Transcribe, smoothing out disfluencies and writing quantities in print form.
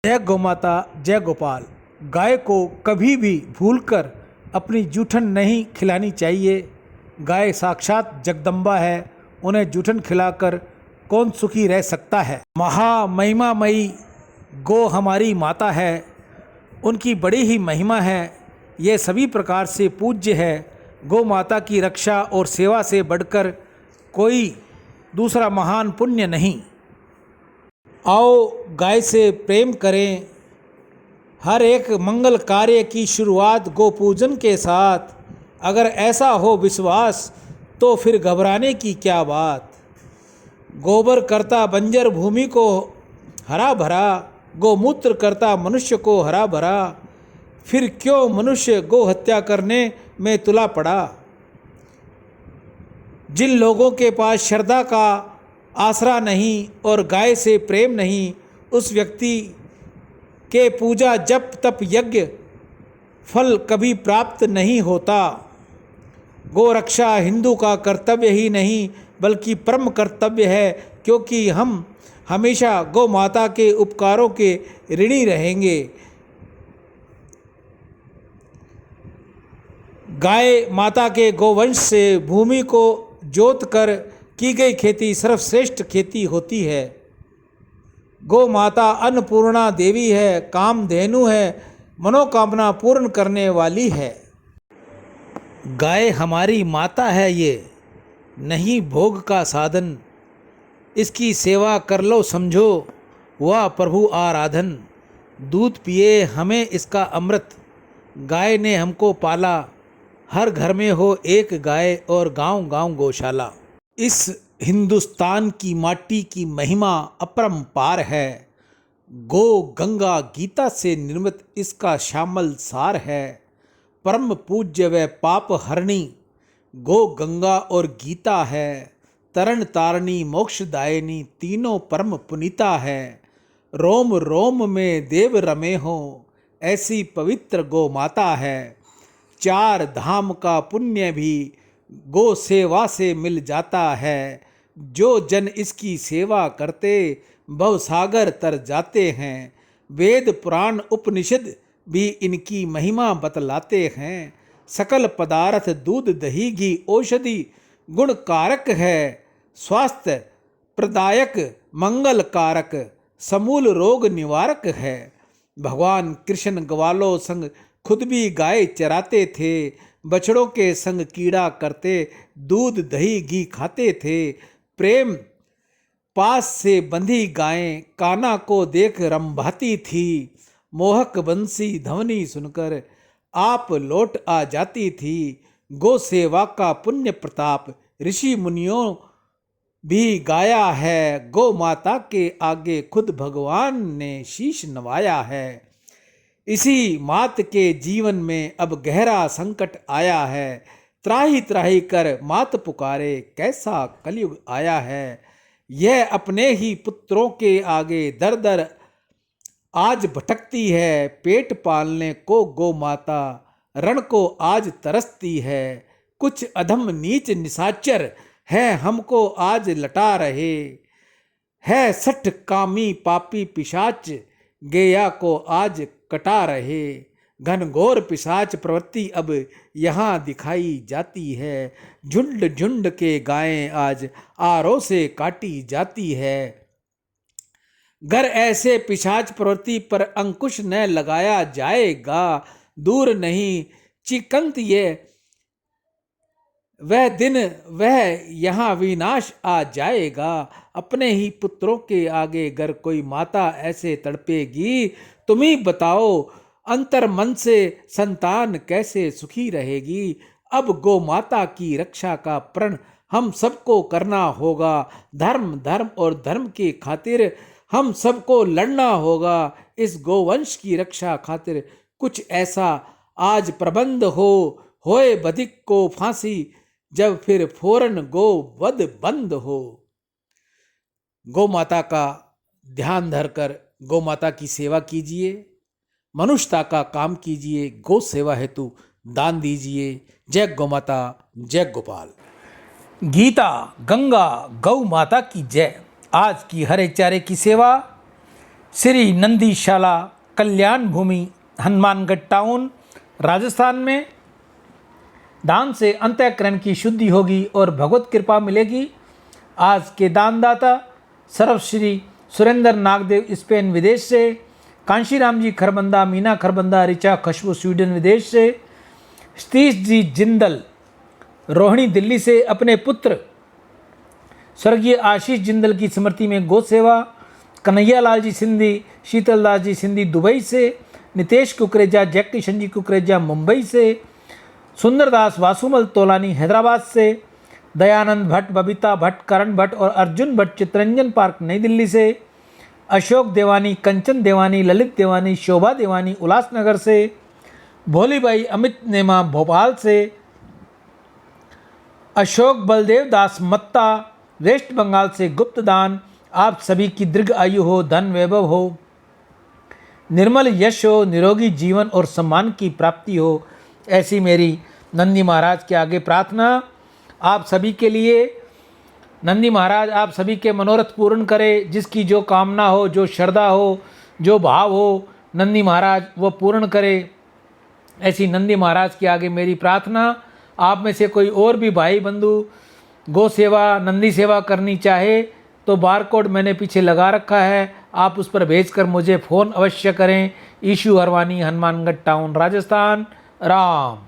जय गौमाता जय गोपाल। गाय को कभी भी भूलकर अपनी जूठन नहीं खिलानी चाहिए। गाय साक्षात जगदम्बा है, उन्हें जूठन खिलाकर कौन सुखी रह सकता है। महामहिमामयी गौ हमारी माता है, उनकी बड़ी ही महिमा है, ये सभी प्रकार से पूज्य है। गौ माता की रक्षा और सेवा से बढ़कर कोई दूसरा महान पुण्य नहीं। आओ गाय से प्रेम करें। हर एक मंगल कार्य की शुरुआत गो पूजन के साथ। अगर ऐसा हो विश्वास तो फिर घबराने की क्या बात। गोबर करता बंजर भूमि को हरा भरा, गोमूत्र करता मनुष्य को हरा भरा। फिर क्यों मनुष्य गो हत्या करने में तुला पड़ा। जिन लोगों के पास श्रद्धा का आसरा नहीं और गाय से प्रेम नहीं, उस व्यक्ति के पूजा जप तप यज्ञ फल कभी प्राप्त नहीं होता। गो रक्षा हिंदू का कर्तव्य ही नहीं बल्कि परम कर्तव्य है, क्योंकि हम हमेशा गौ माता के उपकारों के ऋणी रहेंगे। गाय माता के गोवंश से भूमि को जोत कर की गई खेती सर्वश्रेष्ठ खेती होती है। गौ माता अन्नपूर्णा देवी है, कामधेनु है, मनोकामना पूर्ण करने वाली है। गाय हमारी माता है, ये नहीं भोग का साधन। इसकी सेवा कर लो समझो वह प्रभु आराधन। दूध पिए हमें इसका अमृत, गाय ने हमको पाला। हर घर में हो एक गाय और गांव गांव गौशाला। इस हिंदुस्तान की माटी की महिमा अपरंपार है। गो गंगा गीता से निर्मित इसका श्यामल सार है। परम पूज्य व पाप हरणी गो गंगा और गीता है। तरण तारणी मोक्षदायिनी तीनों परम पुनीता है। रोम रोम में देव रमे हो ऐसी पवित्र गो माता है। चार धाम का पुण्य भी गो सेवा से मिल जाता है। जो जन इसकी सेवा करते भवसागर तर जाते हैं। वेद पुराण उपनिषद भी इनकी महिमा बतलाते हैं। सकल पदार्थ दूध दही घी औषधि गुण कारक है। स्वास्थ्य प्रदायक मंगल कारक समूल रोग निवारक है। भगवान कृष्ण ग्वालों संग खुद भी गाय चराते थे। बछड़ों के संग कीड़ा करते दूध दही घी खाते थे। प्रेम पास से बंधी गायें कान्हा को देख रंभाती थी। मोहक बंसी ध्वनि सुनकर आप लौट आ जाती थी। गो सेवा का पुण्य प्रताप ऋषि मुनियों भी गाया है। गो माता के आगे खुद भगवान ने शीश नवाया है। इसी मात के जीवन में अब गहरा संकट आया है। त्राही त्राही कर मात पुकारे कैसा कलयुग आया है। यह अपने ही पुत्रों के आगे दर दर आज भटकती है। पेट पालने को गो माता रण को आज तरसती है। कुछ अधम नीच निशाचर हैं हमको आज लटा रहे। है सठ कामी पापी पिशाच गेया को आज कटा रहे। घनघोर पिशाच प्रवृत्ति अब यहाँ दिखाई जाती है। झुंड झुंड के गायें आज आरों से काटी जाती है। घर ऐसे पिशाच प्रवृत्ति पर अंकुश न लगाया जाएगा, दूर नहीं चिकंत ये वह दिन वह यहाँ विनाश आ जाएगा। अपने ही पुत्रों के आगे अगर कोई माता ऐसे तड़पेगी, तुम ही बताओ अंतर मन से संतान कैसे सुखी रहेगी। अब गो माता की रक्षा का प्रण हम सबको करना होगा। धर्म धर्म और धर्म की खातिर हम सबको लड़ना होगा। इस गोवंश की रक्षा खातिर कुछ ऐसा आज प्रबंध हो, होए बधिक को फांसी जब फिर फौरन गो वध बंद हो। गौ माता का ध्यान धरकर गौ माता की सेवा कीजिए, मनुष्यता का काम कीजिए, गौ सेवा हेतु दान दीजिए। जय गौ माता जय गोपाल। गीता गंगा गौ माता की जय। आज की हरे चारे की सेवा श्री नंदीशाला कल्याण भूमि हनुमानगढ़ टाउन राजस्थान में। दान से अंतःकरण की शुद्धि होगी और भगवत कृपा मिलेगी। आज के दानदाता सर्वश्री सुरेंद्र नागदेव स्पेन विदेश से, कांशीराम जी खरबंदा, मीना खरबंदा, ऋचा खुशबू स्वीडन विदेश से, सतीश जी जिंदल रोहिणी दिल्ली से अपने पुत्र स्वर्गीय आशीष जिंदल की स्मृति में गौ सेवा, कन्हैया लाल जी सिंधी, शीतलदास जी सिंधी दुबई से, नितेश कुकरेजा, जैक किशन जी कुकरेजा मुंबई से, सुंदरदास वासुमल तोलानी हैदराबाद से, दयानंद भट्ट, बबीता भट्ट, करण भट्ट और अर्जुन भट्ट चित्रंजन पार्क नई दिल्ली से, अशोक देवानी, कंचन देवानी, ललित देवानी, शोभा देवानी उल्लासनगर से, भोलीबाई अमित नेमा भोपाल से, अशोक बलदेव दास मत्ता वेस्ट बंगाल से गुप्त दान। आप सभी की दीर्घ आयु हो, धन वैभव हो, निर्मल यश हो, निरोगी जीवन और सम्मान की प्राप्ति हो, ऐसी मेरी नंदी महाराज के आगे प्रार्थना। आप सभी के लिए नंदी महाराज आप सभी के मनोरथ पूर्ण करे। जिसकी जो कामना हो, जो श्रद्धा हो, जो भाव हो, नंदी महाराज वो पूर्ण करे, ऐसी नंदी महाराज के आगे मेरी प्रार्थना। आप में से कोई और भी भाई बंधु गौ सेवा, नंदी सेवा करनी चाहे तो बारकोड मैंने पीछे लगा रखा है, आप उस पर भेजकर मुझे फ़ोन अवश्य करें। ईशू हरवानी, हनुमानगढ़ टाउन, राजस्थान। राम।